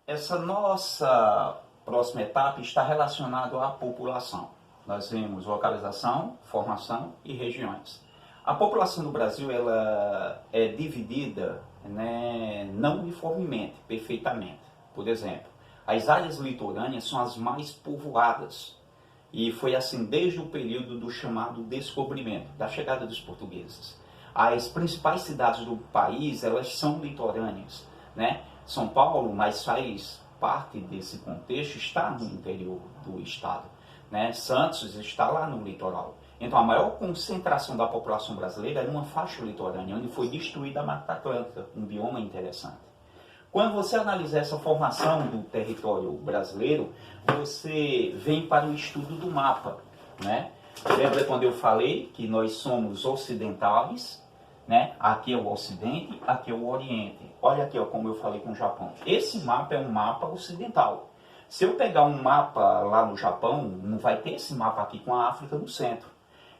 Essa nossa próxima etapa está relacionada à população. Nós vemos localização, formação e regiões. A população do Brasil ela é dividida, né, não uniformemente, perfeitamente. Por exemplo, as áreas litorâneas são as mais povoadas. E foi assim desde o período do chamado descobrimento, da chegada dos portugueses. As principais cidades do país, elas são litorâneas, né? São Paulo, mas faz parte desse contexto, está no interior do estado, né? Santos está lá no litoral. Então a maior concentração da população brasileira é numa faixa litorânea, onde foi destruída a Mata Atlântica, um bioma interessante. Quando você analisa essa formação do território brasileiro, você vem para o estudo do mapa, né? Lembra quando eu falei que nós somos ocidentais, né? Aqui é o Ocidente, aqui é o Oriente. Olha aqui, ó, como eu falei com o Japão. Esse mapa é um mapa ocidental. Se eu pegar um mapa lá no Japão, não vai ter esse mapa aqui com a África no centro.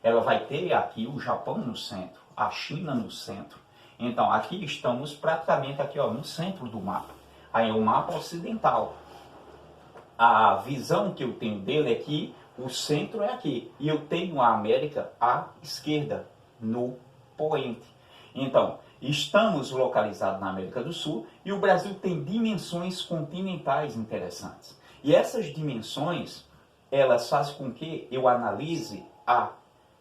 Ela vai ter aqui o Japão no centro, a China no centro. Então, aqui estamos praticamente aqui, ó, no centro do mapa. Aí é o mapa ocidental. A visão que eu tenho dele é que o centro é aqui. E eu tenho a América à esquerda, no poente. Então, estamos localizados na América do Sul e o Brasil tem dimensões continentais interessantes. E essas dimensões, elas fazem com que eu analise a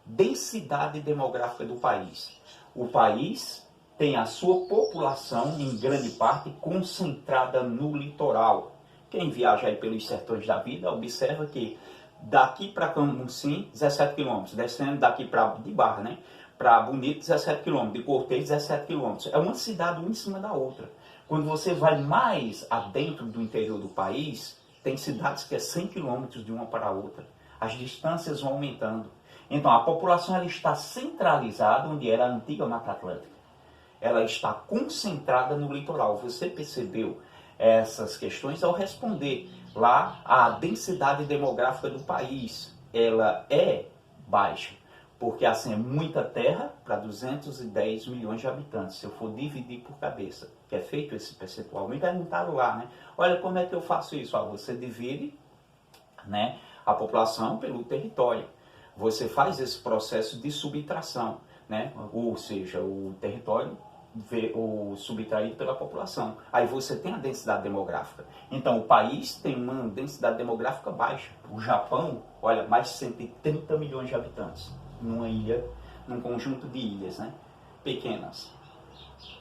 densidade demográfica do país. O país tem a sua população, em grande parte, concentrada no litoral. Quem viaja aí pelos sertões da vida, observa que daqui para Camusim, 17 quilômetros, descendo daqui para de Barra, né? Para Bonito, 17 quilômetros, de Cortez, 17 quilômetros. É uma cidade uma em cima da outra. Quando você vai mais adentro do interior do país, tem cidades que é 100 quilômetros de uma para a outra. As distâncias vão aumentando. Então, a população ela está centralizada onde era a antiga Mata Atlântica. Ela está concentrada no litoral. Você percebeu essas questões ao responder lá a densidade demográfica do país. Ela é baixa, porque assim é muita terra para 210 milhões de habitantes, se eu for dividir por cabeça, que é feito esse percentual. Me perguntaram lá, né? Olha, como é que eu faço isso? Você divide, né, a população pelo território. Você faz esse processo de subtração, né? Ou seja, o território o subtraído pela população. Aí você tem a densidade demográfica. Então o país tem uma densidade demográfica baixa. O Japão, olha, mais de 130 milhões de habitantes numa ilha, num conjunto de ilhas, né, pequenas.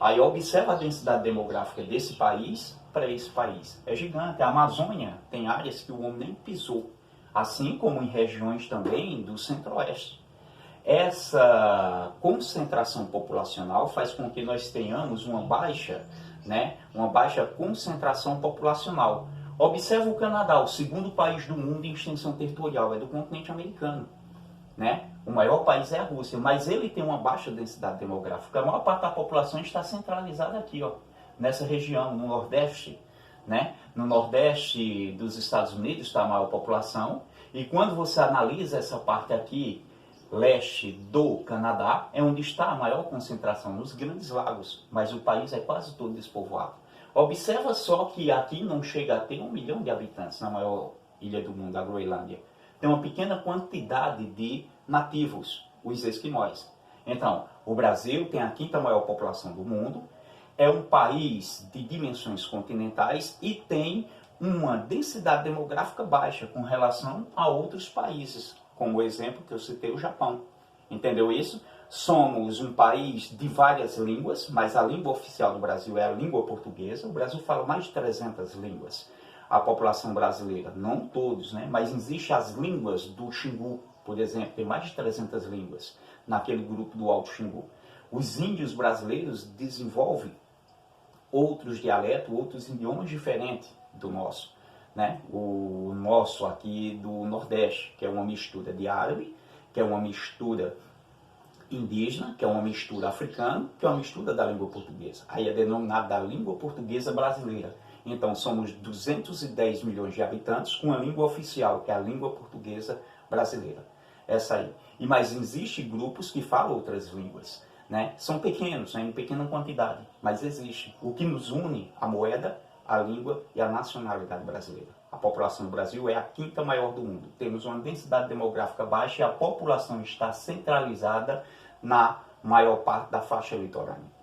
Aí observa a densidade demográfica desse país para esse país. É gigante. A Amazônia tem áreas que o homem nem pisou, assim como em regiões também do centro-oeste. Essa concentração populacional faz com que nós tenhamos uma baixa concentração populacional. Observa o Canadá, o segundo país do mundo em extensão territorial, é do continente americano, né? O maior país é a Rússia, mas ele tem uma baixa densidade demográfica. A maior parte da população está centralizada aqui, ó, nessa região, no Nordeste, né? No Nordeste dos Estados Unidos está a maior população, e quando você analisa essa parte aqui, leste do Canadá, é onde está a maior concentração, nos Grandes Lagos, mas o país é quase todo despovoado. Observa só que aqui não chega a ter 1 milhão de habitantes na maior ilha do mundo, a Groenlândia. Tem uma pequena quantidade de nativos, os esquimós. Então, o Brasil tem a quinta maior população do mundo, é um país de dimensões continentais e tem uma densidade demográfica baixa com relação a outros países, como o exemplo que eu citei, o Japão. Entendeu isso? Somos um país de várias línguas, mas a língua oficial do Brasil é a língua portuguesa. O Brasil fala mais de 300 línguas. A população brasileira, não todos, né? Mas existem as línguas do Xingu, por exemplo, tem mais de 300 línguas naquele grupo do Alto Xingu. Os índios brasileiros desenvolvem outros dialetos, outros idiomas diferentes do nosso, né? O nosso aqui do Nordeste, que é uma mistura de árabe, que é uma mistura indígena, que é uma mistura africana, que é uma mistura da língua portuguesa. Aí é denominada da língua portuguesa brasileira. Então somos 210 milhões de habitantes com a língua oficial, que é a língua portuguesa brasileira. Essa aí. E mas existem grupos que falam outras línguas, né? São pequenos, né? Em pequena quantidade, mas existe. O que nos une, a moeda, a língua e a nacionalidade brasileira. A população do Brasil é a quinta maior do mundo. Temos uma densidade demográfica baixa e a população está centralizada na maior parte da faixa litorânea.